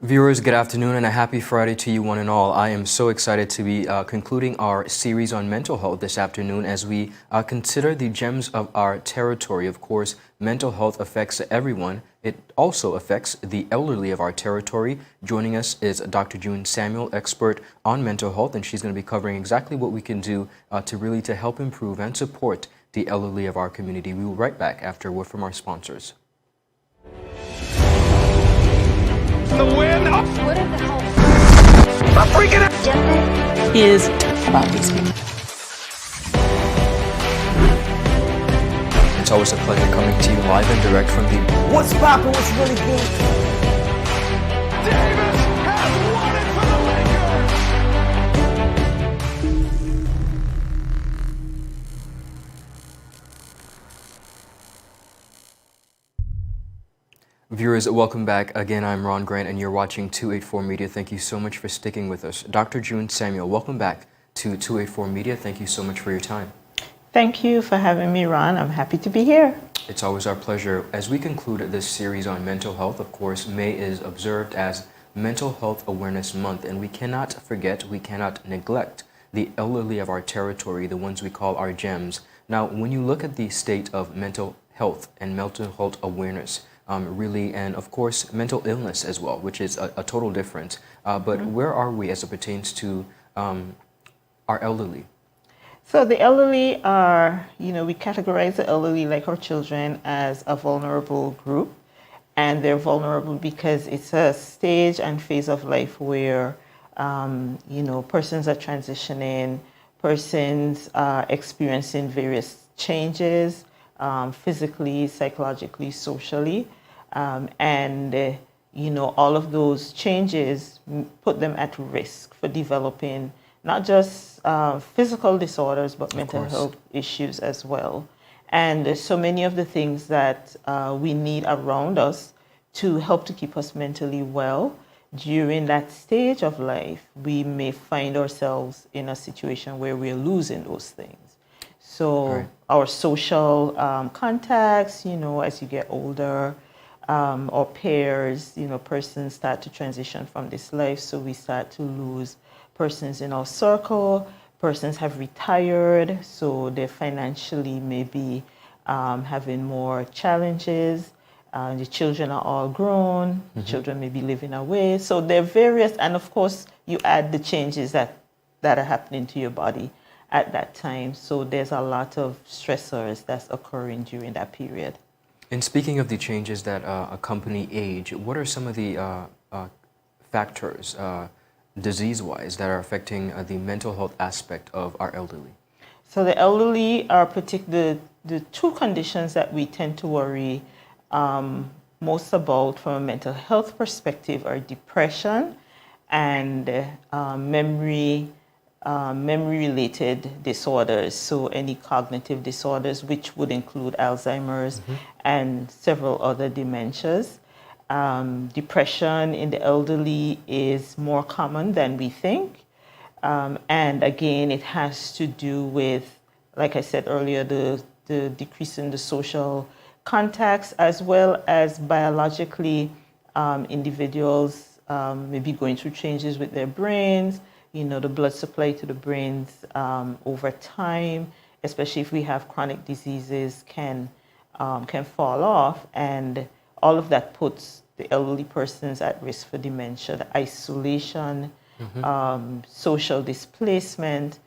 Viewers, good afternoon and a happy Friday to you one and all. I am so excited to be concluding our series on mental health this afternoon as we consider the gems of our territory. Of course, mental health affects everyone. It also affects the elderly of our territory. Joining us is Dr. June Samuel, expert on mental health, and she's going to be covering exactly what we can do to help improve and support the elderly of our community. We will be right back after a word from our sponsors. The win. What are the health I'm freaking out. Is about these people. It's always a pleasure coming to you live and direct from the What's poppin'? What's really good? Davis has won it for the Lakers. Viewers, welcome back. Again, I'm Ron Grant and you're watching 284 Media. Thank you so much for sticking with us. Dr. June Samuel, welcome back to 284 Media. Thank you so much for your time. Thank you for having me, Ron. I'm happy to be here. It's always our pleasure. As we conclude this series on mental health, of course, May is observed as Mental Health Awareness Month, and we cannot forget, we cannot neglect the elderly of our territory, the ones we call our gems. Now, when you look at the state of mental health and mental health awareness, and of course mental illness as well, which is a total difference. But where are we as it pertains to our elderly? So the elderly are, we categorize the elderly like our children as a vulnerable group. And they're vulnerable because it's a stage and phase of life where, persons are transitioning, persons are experiencing various changes, physically, psychologically, socially. All of those changes put them at risk for developing not just physical disorders, but mental health issues as well. And so many of the things that we need around us to help to keep us mentally well during that stage of life, we may find ourselves in a situation where we're losing those things. So our social contacts, as you get older, or peers, persons start to transition from this life. So we start to lose persons in our circle. Persons have retired, so they financially maybe having more challenges. The children are all grown. The children may be living away. So there are various, and of course, you add the changes that are happening to your body at that time. So there's a lot of stressors that's occurring during that period. And speaking of the changes that accompany age, what are some of the factors, disease-wise, that are affecting the mental health aspect of our elderly? So the elderly are the two conditions that we tend to worry most about from a mental health perspective are depression and memory-related disorders, so any cognitive disorders, which would include Alzheimer's and several other dementias. Depression in the elderly is more common than we think. And again, it has to do with, like I said earlier, the decrease in the social contacts, as well as biologically individuals maybe going through changes with their brains. The blood supply to the brains over time, especially if we have chronic diseases, can fall off, and all of that puts the elderly persons at risk for dementia, the isolation, social displacement.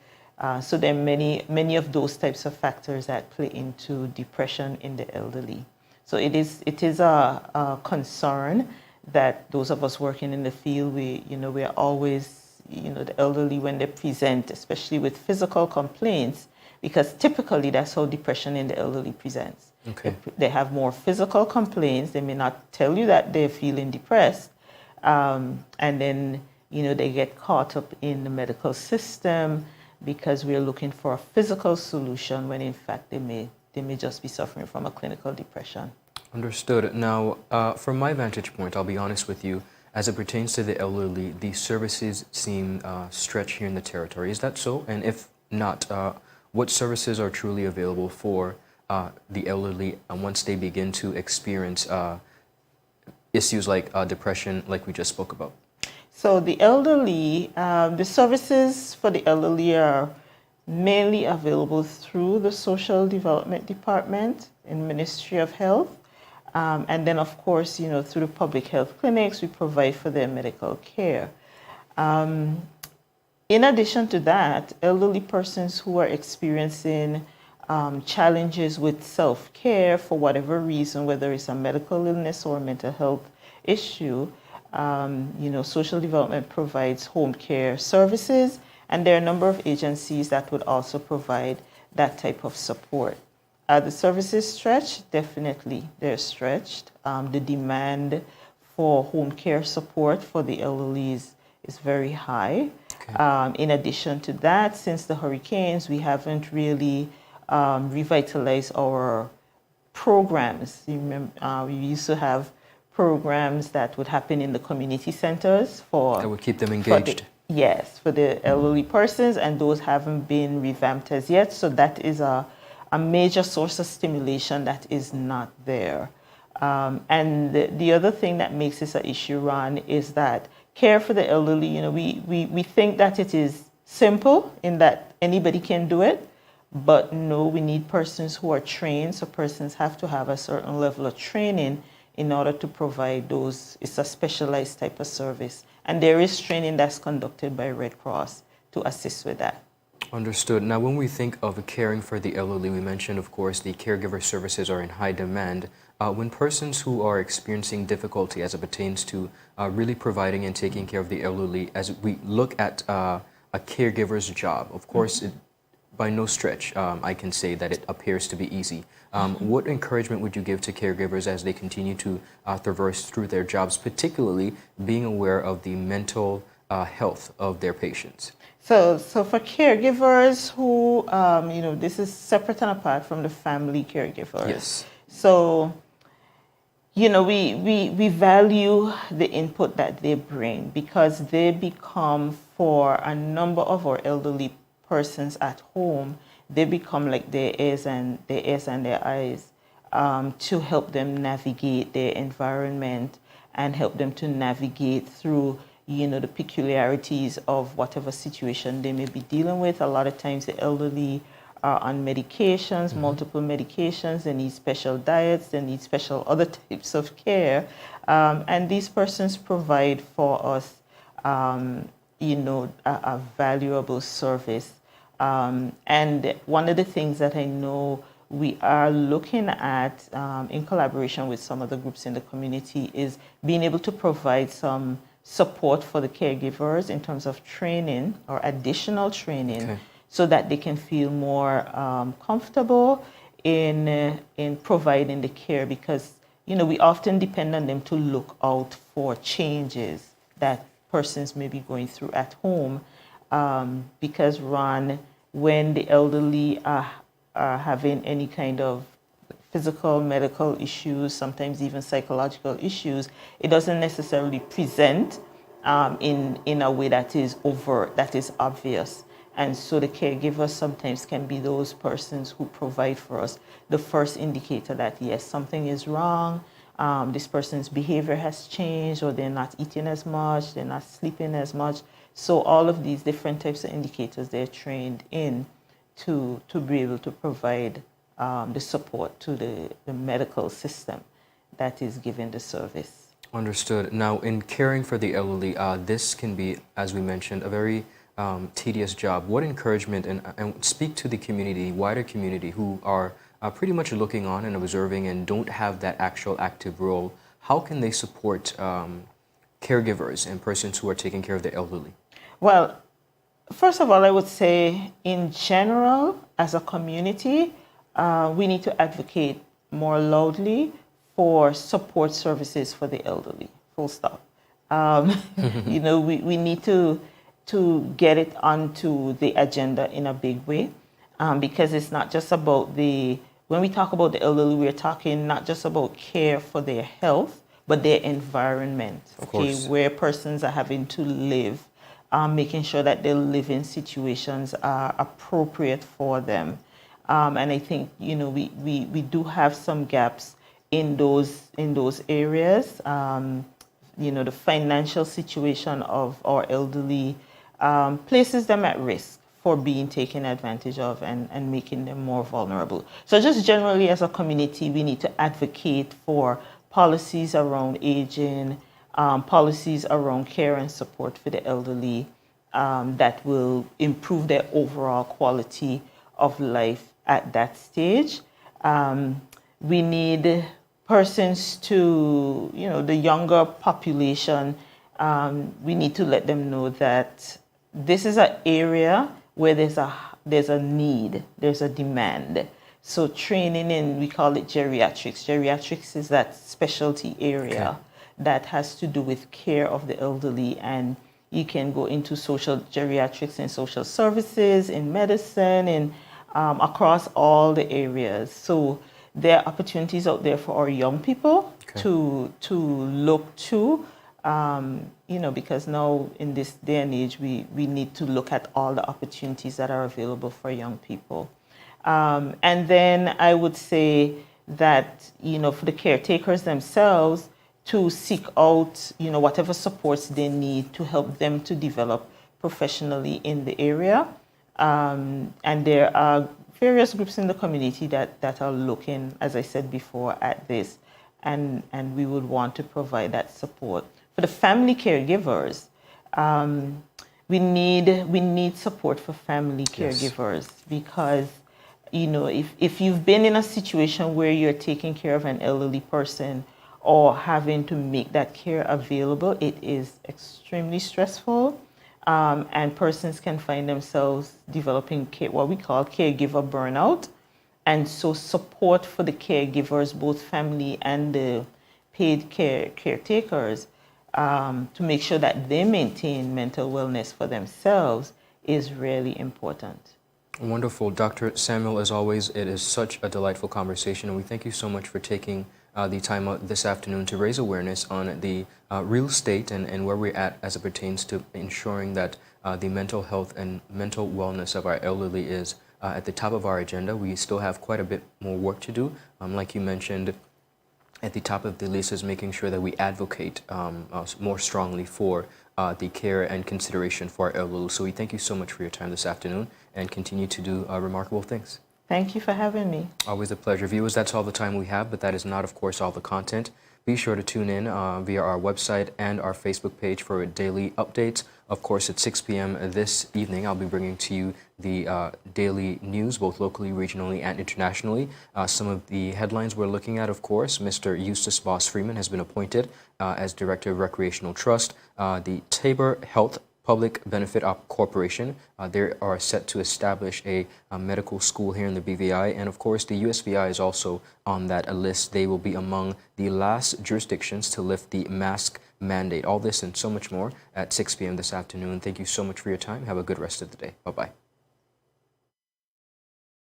So there are many of those types of factors that play into depression in the elderly. So it is a concern that those of us working in the field, we are always, the elderly, when they present, especially with physical complaints, because typically that's how depression in the elderly presents. Okay. They have more physical complaints. They may not tell you that they're feeling depressed. And then, they get caught up in the medical system because we're looking for a physical solution when in fact they may just be suffering from a clinical depression. Understood. Now, from my vantage point, I'll be honest with you, as it pertains to the elderly, the services seem stretched here in the territory. Is that so? And if not, what services are truly available for the elderly once they begin to experience issues like depression, like we just spoke about? So the elderly, the services for the elderly are mainly available through the Social Development Department in Ministry of Health. And then, of course, through the public health clinics, we provide for their medical care. In addition to that, elderly persons who are experiencing challenges with self-care for whatever reason, whether it's a medical illness or a mental health issue, social development provides home care services, and there are a number of agencies that would also provide that type of support. The services stretched? Definitely, they're stretched. The demand for home care support for the elderly is very high. Okay. In addition to that, since the hurricanes, we haven't really revitalized our programs. You remember, we used to have programs that would happen in the community centers that would keep them engaged. For the elderly persons, and those haven't been revamped as yet. So that is a major source of stimulation that is not there. And the other thing that makes this an issue, Ron, is that care for the elderly, we think that it is simple in that anybody can do it, but no, we need persons who are trained. So persons have to have a certain level of training in order to provide those. It's a specialized type of service. And there is training that's conducted by Red Cross to assist with that. Understood. Now, when we think of caring for the elderly, we mentioned, of course, the caregiver services are in high demand. When persons who are experiencing difficulty as it pertains to really providing and taking care of the elderly, as we look at a caregiver's job, of course, by no stretch, I can say that it appears to be easy. What encouragement would you give to caregivers as they continue to traverse through their jobs, particularly being aware of the mental health of their patients? So for caregivers who, this is separate and apart from the family caregivers. Yes. So, we value the input that they bring, because they become, for a number of our elderly persons at home, they become like their ears and their eyes to help them navigate their environment and help them to navigate through, the peculiarities of whatever situation they may be dealing with. A lot of times the elderly are on medications, multiple medications, they need special diets, they need special other types of care. And these persons provide for us, a valuable service. And one of the things that I know we are looking at in collaboration with some of the groups in the community is being able to provide some support for the caregivers in terms of training or additional training, so that they can feel more comfortable in providing the care, because we often depend on them to look out for changes that persons may be going through at home, because Ron, when the elderly are having any kind of physical, medical issues, sometimes even psychological issues, it doesn't necessarily present in a way that is overt, that is obvious. And so the caregivers sometimes can be those persons who provide for us the first indicator that, yes, something is wrong, this person's behavior has changed, or they're not eating as much, they're not sleeping as much. So all of these different types of indicators they're trained in to be able to provide the support to the medical system that is giving the service. Understood. Now, in caring for the elderly, this can be, as we mentioned, a very tedious job. What encouragement, and speak to the community, wider community, who are pretty much looking on and observing and don't have that actual active role, how can they support caregivers and persons who are taking care of the elderly? Well, first of all, I would say in general, as a community, we need to advocate more loudly for support services for the elderly, full stop. We need to get it onto the agenda in a big way, because it's not just about when we talk about the elderly, we're talking not just about care for their health, but their environment, where persons are having to live, making sure that their living situations are appropriate for them. And I think, we do have some gaps in those areas. The financial situation of our elderly places them at risk for being taken advantage of and making them more vulnerable. So just generally as a community, we need to advocate for policies around aging, policies around care and support for the elderly that will improve their overall quality of life at that stage. We need persons to, the younger population, we need to let them know that this is an area where there's a need, there's a demand. So training in, we call it geriatrics. Geriatrics is that specialty area that has to do with care of the elderly, and you can go into social geriatrics in social services, in medicine, and across all the areas. So there are opportunities out there for our young people to look to, because now in this day and age, we need to look at all the opportunities that are available for young people. And then I would say that, for the caretakers themselves to seek out, whatever supports they need to help them to develop professionally in the area. And there are various groups in the community that are looking, as I said before, at this, and we would want to provide that support. For the family caregivers, we need support for family caregivers because, if you've been in a situation where you're taking care of an elderly person or having to make that care available, it is extremely stressful. And persons can find themselves developing what we call caregiver burnout. And so support for the caregivers, both family and the paid caretakers, to make sure that they maintain mental wellness for themselves is really important. Wonderful. Dr. Samuel, as always, it is such a delightful conversation, and we thank you so much for taking the time out this afternoon to raise awareness on the real state and where we're at as it pertains to ensuring that the mental health and mental wellness of our elderly is at the top of our agenda. We still have quite a bit more work to do. Like you mentioned, at the top of the list is making sure that we advocate more strongly for the care and consideration for our elderly. So we thank you so much for your time this afternoon and continue to do remarkable things. Thank you for having me. Always a pleasure. Viewers, that's all the time we have, but that is not, of course, all the content. Be sure to tune in via our website and our Facebook page for daily updates. Of course, at 6 p.m. this evening, I'll be bringing to you the daily news, both locally, regionally, and internationally. Some of the headlines we're looking at, of course, Mr. Eustace Boss Freeman has been appointed as Director of Recreational Trust. The Tabor Health Public Benefit Corporation, they are set to establish a medical school here in the BVI, and of course the USVI is also on that list. They will be among the last jurisdictions to lift the mask mandate. All this and so much more at 6 p.m. this afternoon. Thank you so much for your time. Have a good rest of the day. Bye-bye.